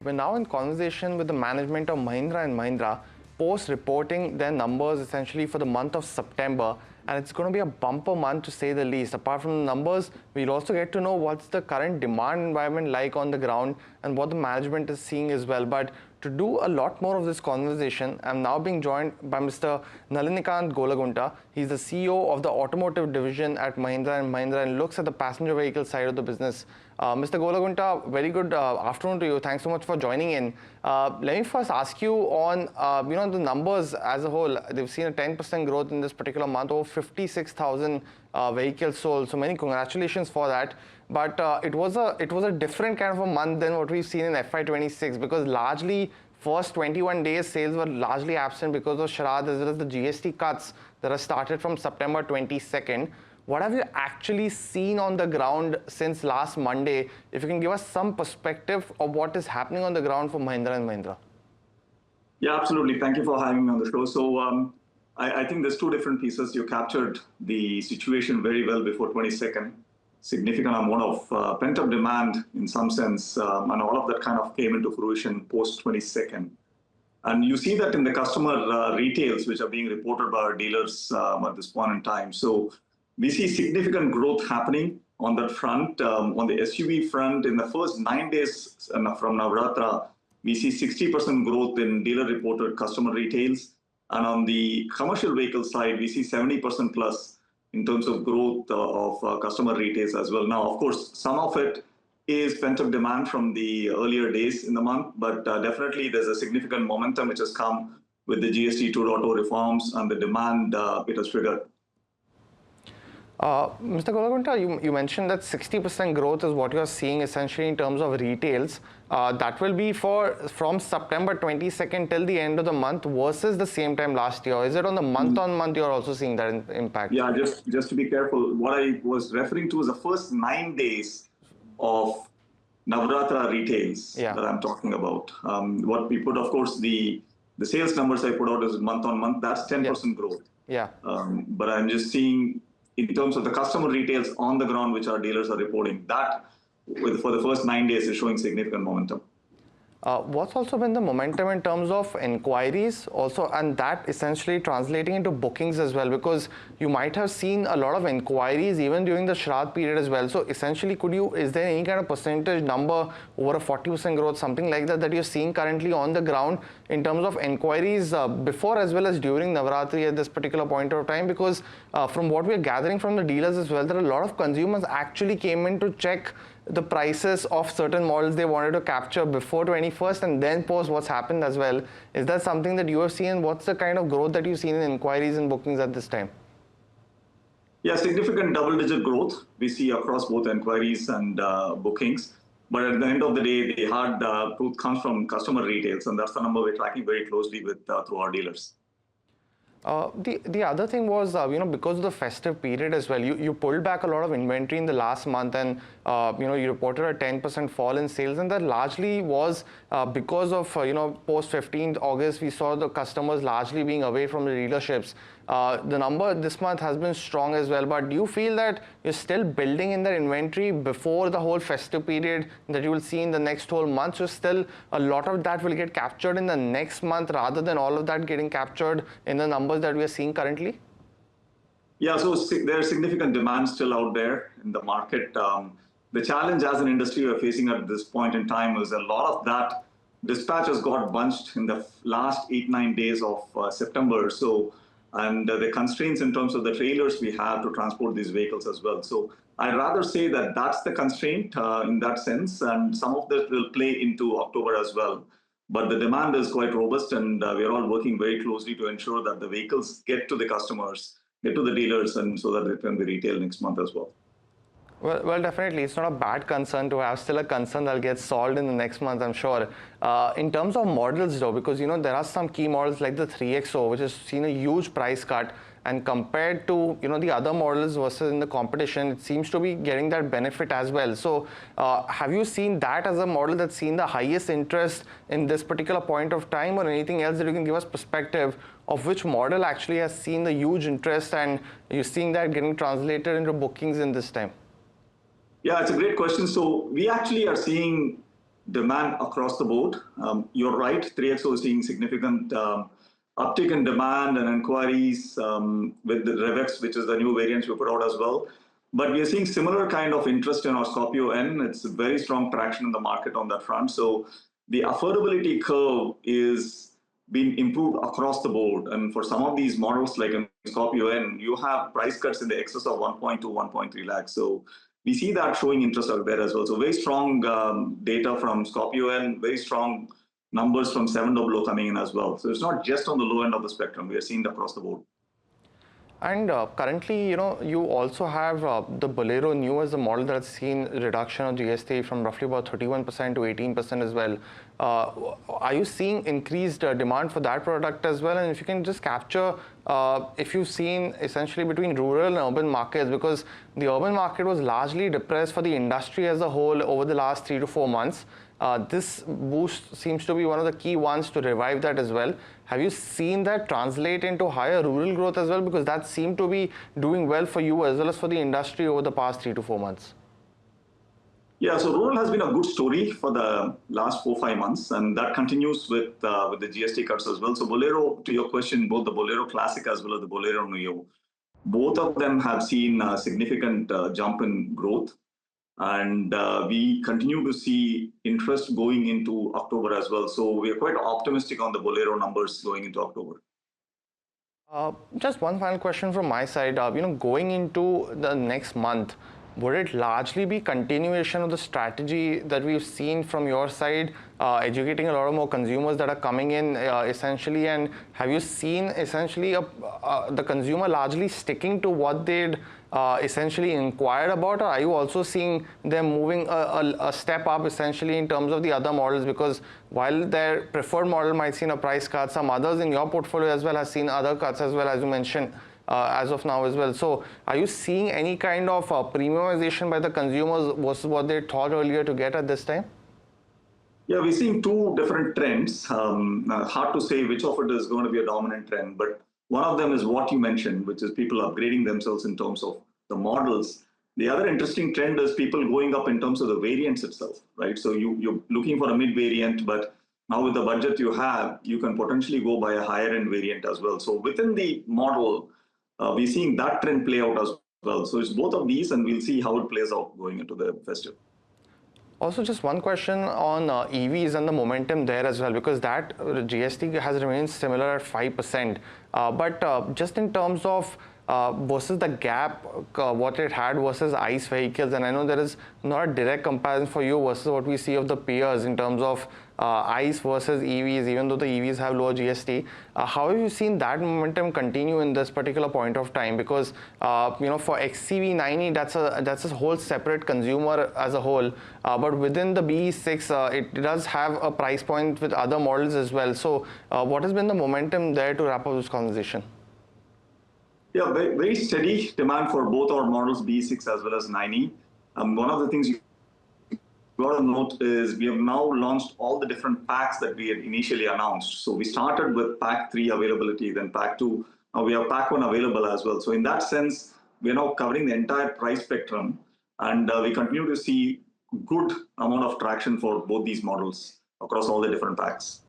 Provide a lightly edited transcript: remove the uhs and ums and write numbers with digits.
We're now in conversation with the management of Mahindra and Mahindra post reporting their numbers essentially for the month of September, and it's going to be a bumper month to say the least. Apart from the numbers, we'll also get to know what's the current demand environment like on the ground and what the management is seeing as well. But to do a lot more of this conversation, I'm now being joined by Mr. Nalinikant Golagunta. He's the CEO of the automotive division at Mahindra and Mahindra and looks at the passenger vehicle side of the business. Mr. Golagunta, very good afternoon to you. Thanks so much for joining in. Let me first ask you on the numbers as a whole. They've seen a 10% growth in this particular month, over 56,000 vehicles sold. So many congratulations for that. But it was a different kind of a month than what we've seen in FY26 because largely first 21 days sales were largely absent because of Sharad as well as the GST cuts that have started from September 22nd. What have you actually seen on the ground since last Monday? If you can give us some perspective of what is happening on the ground for Mahindra and Mahindra. Yeah, absolutely. Thank you for having me on the show. So I think there's two different pieces. You captured the situation very well before 22nd. Significant amount of pent-up demand in some sense, and all of that kind of came into fruition post 22nd. And you see that in the customer retails, which are being reported by our dealers at this point in time. So we see significant growth happening on that front. On the SUV front, in the first 9 days from Navratri, we see 60% growth in dealer-reported customer retails. And on the commercial vehicle side, we see 70% plus in terms of growth of customer retails as well. Now, of course, some of it is pent-up demand from the earlier days in the month, but definitely there's a significant momentum which has come with the GST 2.0 reforms and the demand it has triggered. Mr. Golagunta, you mentioned that 60% growth is what you're seeing essentially in terms of retails. That will be from September 22nd till the end of the month versus the same time last year. Is it on the month-on-month you're also seeing that impact? Yeah, just to be careful, what I was referring to is the first 9 days of Navratri retails that I'm talking about. What we put, of course, the sales numbers I put out is month-on-month. That's 10% growth. Yeah. But I'm just seeing in terms of the customer retails on the ground, which our dealers are reporting, that for the first 9 days is showing significant momentum. What's also been the momentum in terms of inquiries also, and that essentially translating into bookings as well, because you might have seen a lot of inquiries even during the Shraddh period as well. So essentially, is there any kind of percentage number over a 40% growth, something like that you're seeing currently on the ground in terms of inquiries before as well as during Navratri at this particular point of time? Because from what we're gathering from the dealers as well, there are a lot of consumers actually came in to check the prices of certain models they wanted to capture before 21st and then post what's happened as well. Is that something that you have seen? What's the kind of growth that you've seen in inquiries and bookings at this time? Yeah, significant double-digit growth we see across both inquiries and bookings. But at the end of the day, the hard truth comes from customer retails, and that's the number we're tracking very closely with through our dealers. The other thing was, because of the festive period as well, you pulled back a lot of inventory in the last month and, you reported a 10% fall in sales. And that largely was because of, post 15th August, we saw the customers largely being away from the dealerships. The number this month has been strong as well. But do you feel that you're still building in that inventory before the whole festive period that you will see in the next whole month? So still a lot of that will get captured in the next month rather than all of that getting captured in the numbers that we are seeing currently? Yeah, so there's significant demand still out there in the market. The challenge as an industry we're facing at this point in time is a lot of that dispatch has got bunched in the last 8-9 days of September. And the constraints in terms of the trailers we have to transport these vehicles as well. So I'd rather say that that's the constraint in that sense, and some of that will play into October as well. But the demand is quite robust, and we are all working very closely to ensure that the vehicles get to the customers, get to the dealers, and so that it can be retailed next month as well. Well, definitely. It's not a bad concern to have, still a concern that'll get solved in the next month, I'm sure. In terms of models though, because there are some key models like the 3XO, which has seen a huge price cut, and compared to the other models versus in the competition, it seems to be getting that benefit as well. So have you seen that as a model that's seen the highest interest in this particular point of time, or anything else that you can give us perspective of which model actually has seen the huge interest and you're seeing that getting translated into bookings in this time? Yeah, it's a great question. So we actually are seeing demand across the board. You're right, 3XO is seeing significant uptick in demand and inquiries with the Revex, which is the new variants we put out as well. But we are seeing similar kind of interest in our Scorpio N. It's very strong traction in the market on that front. So the affordability curve is being improved across the board. And for some of these models, like in Scorpio N, you have price cuts in the excess of 1.2, 1.3 lakhs. So we see that showing interest out there as well. So very strong data from Scorpio N, very strong numbers from 700 coming in as well. So it's not just on the low end of the spectrum. We are seeing it across the board. And currently, you also have the Bolero new as a model that's seen reduction of GST from roughly about 31% to 18% as well. Are you seeing increased demand for that product as well? And if you can just capture if you've seen essentially between rural and urban markets, because the urban market was largely depressed for the industry as a whole over the last 3 to 4 months. This boost seems to be one of the key ones to revive that as well. Have you seen that translate into higher rural growth as well? Because that seemed to be doing well for you as well as for the industry over the past 3 to 4 months. Yeah, so rural has been a good story for the last 4-5 months, and that continues with the GST cuts as well. So Bolero, to your question, both the Bolero Classic as well as the Bolero Neo, both of them have seen a significant jump in growth. And we continue to see interest going into October as well. So we are quite optimistic on the Bolero numbers going into October. Just one final question from my side. Going into the next month, would it largely be continuation of the strategy that we've seen from your side, educating a lot of more consumers that are coming in essentially? And have you seen essentially the consumer largely sticking to what they'd essentially inquired about, or are you also seeing them moving a step up essentially in terms of the other models? Because while their preferred model might see a price cut, some others in your portfolio as well has seen other cuts as well, as you mentioned, as of now as well. So are you seeing any kind of premiumization by the consumers versus what they thought earlier to get at this time? Yeah, we're seeing two different trends. Hard to say which of it is going to be a dominant trend, but one of them is what you mentioned, which is people upgrading themselves in terms of the models. The other interesting trend is people going up in terms of the variants itself, right? So you're looking for a mid variant, but now with the budget you have, you can potentially go by a higher end variant as well. So within the model, we're seeing that trend play out as well. So it's both of these, and we'll see how it plays out going into the Festive. Also, just one question on EVs and the momentum there as well, because that GST has remained similar at 5%. But just in terms of versus the gap, what it had versus ICE vehicles, and I know there is not a direct comparison for you versus what we see of the peers in terms of ICE versus EVs, even though the EVs have lower GST. How have you seen that momentum continue in this particular point of time? Because for XCV90, that's a whole separate consumer as a whole. But within the BE6, it does have a price point with other models as well. So what has been the momentum there to wrap up this conversation? Yeah, very, very steady demand for both our models, B6 as well as 9E. One of the things you got to note is we have now launched all the different packs that we had initially announced. So we started with pack 3 availability, then pack 2. Now we have pack 1 available as well. So in that sense, we're now covering the entire price spectrum, and we continue to see good amount of traction for both these models across all the different packs.